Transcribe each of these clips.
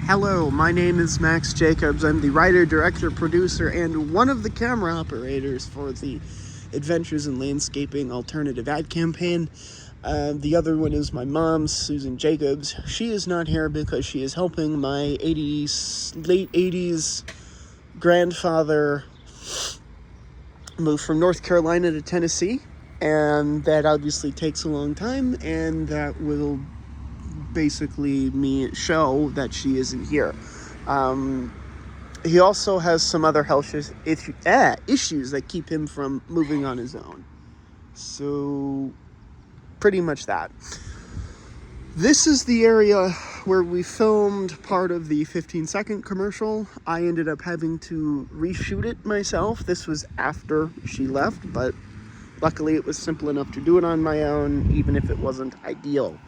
Hello, my name is Max Jacobs. I'm the writer, director, producer, and one of the camera operators for the Adventures in Landscaping alternative ad campaign. The other one is my mom, Susan Jacobs. She is not here because she is helping my late 80s grandfather move from North Carolina to Tennessee, and that obviously takes a long time, and that will basically show that she isn't here. He also has some other health issues that keep him from moving on his own. So, pretty much that. This is the area where we filmed part of the 15-second commercial. I ended up having to reshoot it myself. This was after she left, but luckily it was simple enough to do it on my own, even if it wasn't ideal.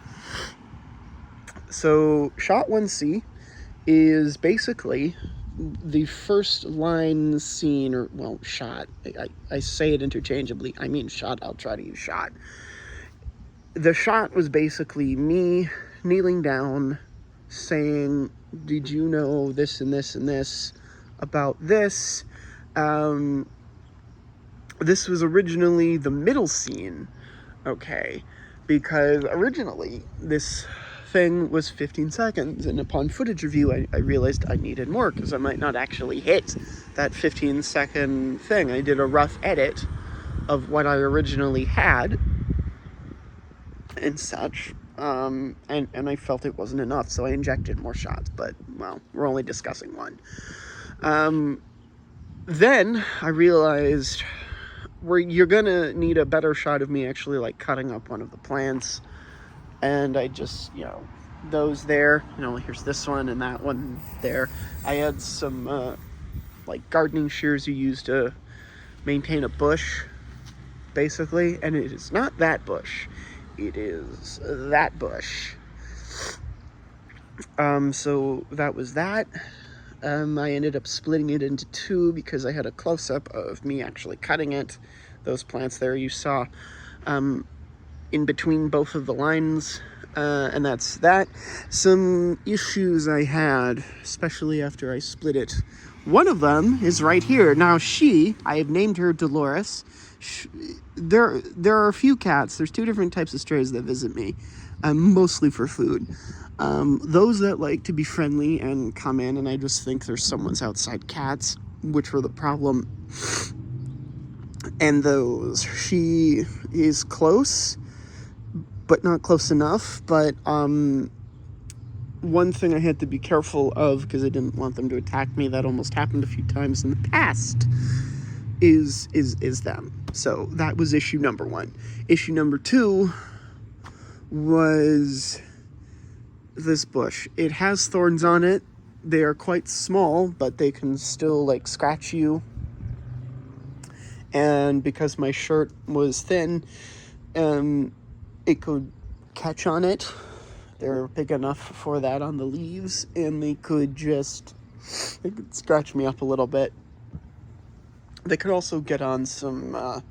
So, shot 1C is basically the first line scene, or, well, shot. I say it interchangeably. I mean shot. I'll try to use shot. The shot was basically me kneeling down, saying, did you know this and this and this about this? This was originally the middle scene, okay, because originally this thing was 15 seconds, and upon footage review I realized I needed more because I might not actually hit that 15-second thing. I did a rough edit of what I originally had and such, and I felt it wasn't enough, so I injected more shots, but, well, we're only discussing one. Then I realized you're gonna need a better shot of me actually, like, cutting up one of the plants. And I just, those there, here's this one and that one there. I had some, like, gardening shears you use to maintain a bush, basically. And it is not that bush. It is that bush. So that was that. I ended up splitting it into two because I had a close-up of me actually cutting it. Those plants there you saw, in between both of the lines, and that's that. Some issues I had, especially after I split it. One of them is right here. Now I have named her Dolores. There are a few cats. There's two different types of strays that visit me, mostly for food. Those that like to be friendly and come in, and I just think there's someone's outside cats, which were the problem. And those, she is close, but not close enough. But one thing I had to be careful of, because I didn't want them to attack me, that almost happened a few times in the past, is them. So that was issue number one. Issue number two was this bush. It has thorns on it. They are quite small, but they can still, like, scratch you. And because my shirt was thin, it could catch on it. They're big enough for that on the leaves, and they could scratch me up a little bit. They could also get on some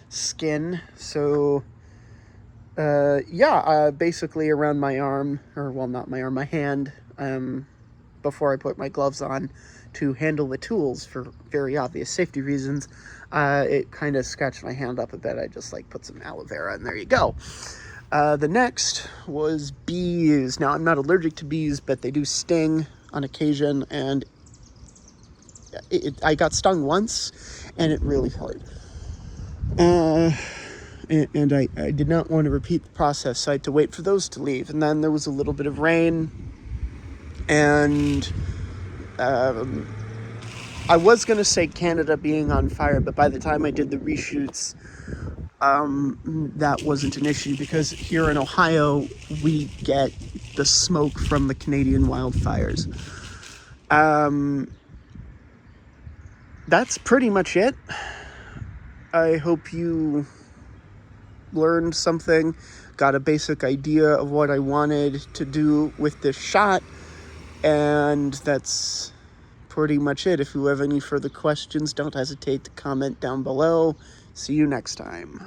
skin. So, basically around my arm, or, well, not my arm, my hand, before I put my gloves on to handle the tools for very obvious safety reasons, it kind of scratched my hand up a bit. I just, like, put some aloe vera, and there you go. The next was bees. Now, I'm not allergic to bees, but they do sting on occasion, and I got stung once, and it really hurt. And I did not want to repeat the process, so I had to wait for those to leave. And then there was a little bit of rain, and I was going to say Canada being on fire, but by the time I did the reshoots, that wasn't an issue, because here in Ohio, we get the smoke from the Canadian wildfires. That's pretty much it. I hope you learned something, got a basic idea of what I wanted to do with this shot, and that's pretty much it. If you have any further questions, don't hesitate to comment down below. See you next time.